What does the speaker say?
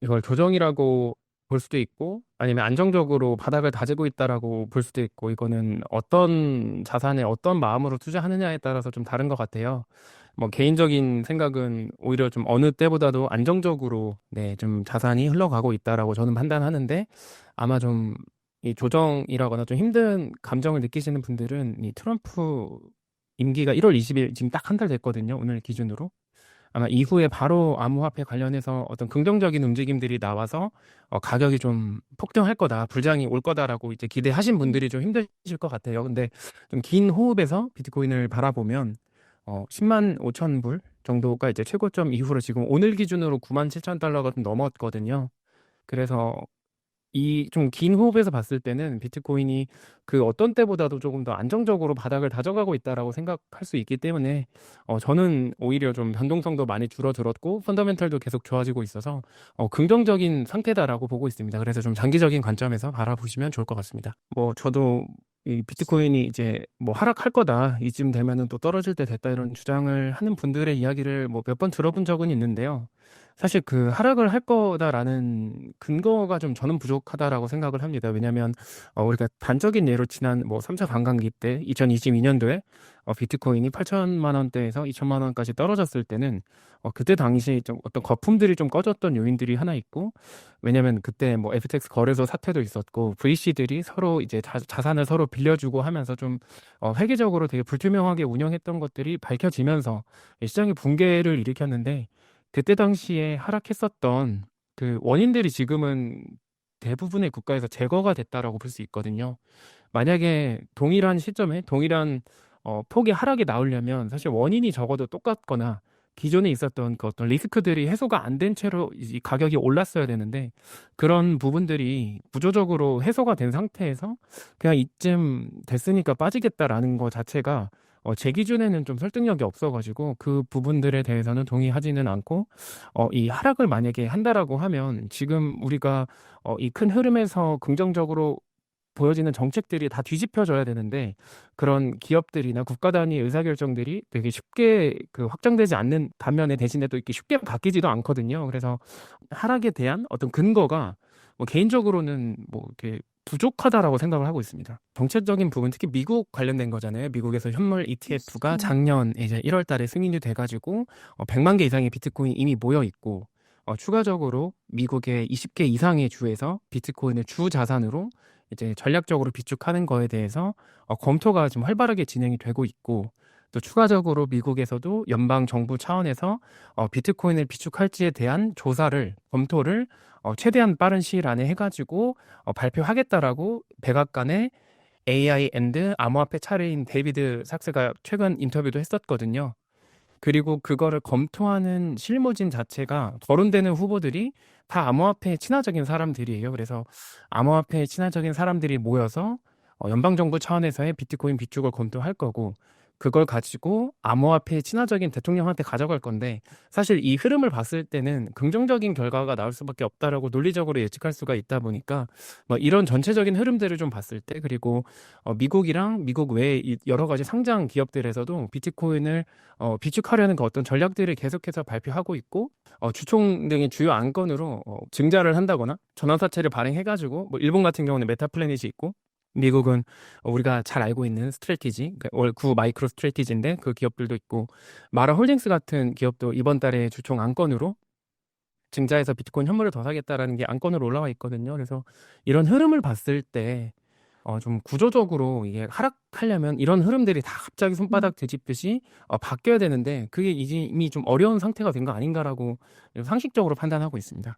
이걸 조정이라고 볼 수도 있고 아니면 안정적으로 바닥을 다지고 있다라고 볼 수도 있고 이거는 어떤 자산에 어떤 마음으로 투자하느냐에 따라서 좀 다른 것 같아요. 뭐 개인적인 생각은 오히려 좀 어느 때보다도 안정적으로 네, 좀 자산이 흘러가고 있다라고 저는 판단하는데 아마 좀 이 조정이라거나 좀 힘든 감정을 느끼시는 분들은 이 트럼프 임기가 1월 20일 지금 딱 한 달 됐거든요. 오늘 기준으로. 아마 이후에 바로 암호화폐 관련해서 어떤 긍정적인 움직임들이 나와서 가격이 좀 폭등할 거다, 불장이 올 거다라고 이제 기대하신 분들이 좀 힘드실 것 같아요. 근데 좀 긴 호흡에서 비트코인을 바라보면 10만 5천 불 정도가 이제 최고점 이후로 지금 오늘 기준으로 9만 7천 달러가 좀 넘었거든요. 그래서 이 좀 긴 호흡에서 봤을 때는 비트코인이 그 어떤 때보다도 조금 더 안정적으로 바닥을 다져가고 있다라고 생각할 수 있기 때문에 저는 오히려 좀 변동성도 많이 줄어들었고 펀더멘털도 계속 좋아지고 있어서 긍정적인 상태다라고 보고 있습니다. 그래서 좀 장기적인 관점에서 바라보시면 좋을 것 같습니다. 뭐 저도 이 비트코인이 이제 뭐 하락할 거다 이쯤 되면은 또 떨어질 때 됐다 이런 주장을 하는 분들의 이야기를 뭐 몇 번 들어본 적은 있는데요. 사실 그 하락을 할 거다라는 근거가 좀 저는 부족하다라고 생각을 합니다. 왜냐하면 우리가 단적인 예로 지난 뭐 3차 관광기 때 2022년도에 비트코인이 8천만 원대에서 2천만 원까지 떨어졌을 때는 그때 당시 좀 어떤 거품들이 좀 꺼졌던 요인들이 하나 있고 왜냐면 그때 뭐 FTX 거래소 사태도 있었고 VC들이 서로 이제 자산을 서로 빌려주고 하면서 좀 회계적으로 되게 불투명하게 운영했던 것들이 밝혀지면서 시장의 붕괴를 일으켰는데 그때 당시에 하락했었던 그 원인들이 지금은 대부분의 국가에서 제거가 됐다라고 볼 수 있거든요. 만약에 동일한 시점에 동일한 폭의 하락이 나오려면 사실 원인이 적어도 똑같거나 기존에 있었던 그 어떤 리스크들이 해소가 안 된 채로 이 가격이 올랐어야 되는데 그런 부분들이 구조적으로 해소가 된 상태에서 그냥 이쯤 됐으니까 빠지겠다라는 거 자체가 제 기준에는 좀 설득력이 없어가지고 그 부분들에 대해서는 동의하지는 않고 이 하락을 만약에 한다라고 하면 지금 우리가 이 큰 흐름에서 긍정적으로 보여지는 정책들이 다 뒤집혀져야 되는데 그런 기업들이나 국가 단위 의사결정들이 되게 쉽게 그 확장되지 않는 반면에 대신에 또 이렇게 쉽게 바뀌지도 않거든요. 그래서 하락에 대한 어떤 근거가 뭐 개인적으로는 뭐 이렇게 부족하다라고 생각을 하고 있습니다. 정책적인 부분, 특히 미국 관련된 거잖아요. 미국에서 현물 ETF가 작년 이제 1월 달에 승인이 돼가지고 100만 개 이상의 비트코인이 이미 모여 있고 추가적으로 미국의 20개 이상의 주에서 비트코인을 주 자산으로 이제 전략적으로 비축하는 거에 대해서 검토가 좀 활발하게 진행이 되고 있고 또 추가적으로 미국에서도 연방 정부 차원에서 비트코인을 비축할지에 대한 조사를 검토를 최대한 빠른 시일 안에 해가지고 발표하겠다라고 백악관의 AI 앤드 암호화폐 차례인 데이비드 삭스가 최근 인터뷰도 했었거든요. 그리고 그거를 검토하는 실무진 자체가 거론되는 후보들이 다 암호화폐에 친화적인 사람들이에요. 그래서 암호화폐에 친화적인 사람들이 모여서 연방정부 차원에서의 비트코인 비축을 검토할 거고 그걸 가지고 암호화폐에 친화적인 대통령한테 가져갈 건데 사실 이 흐름을 봤을 때는 긍정적인 결과가 나올 수밖에 없다라고 논리적으로 예측할 수가 있다 보니까 뭐 이런 전체적인 흐름들을 좀 봤을 때 그리고 미국이랑 미국 외의 이 여러 가지 상장 기업들에서도 비트코인을 비축하려는 그 어떤 전략들을 계속해서 발표하고 있고 주총 등의 주요 안건으로 증자를 한다거나 전환사채를 발행해가지고 뭐 일본 같은 경우는 메타플래닛이 있고 미국은 우리가 잘 알고 있는 스트래티지, 그러니까 월구 마이크로 스트래티지인데 그 기업들도 있고 마라 홀딩스 같은 기업도 이번 달에 주총 안건으로 증자해서 비트코인 현물을 더 사겠다라는 게 안건으로 올라와 있거든요. 그래서 이런 흐름을 봤을 때 좀 구조적으로 이게 하락하려면 이런 흐름들이 다 갑자기 손바닥 뒤집듯이 바뀌어야 되는데 그게 이제 이미 좀 어려운 상태가 된 거 아닌가라고 상식적으로 판단하고 있습니다.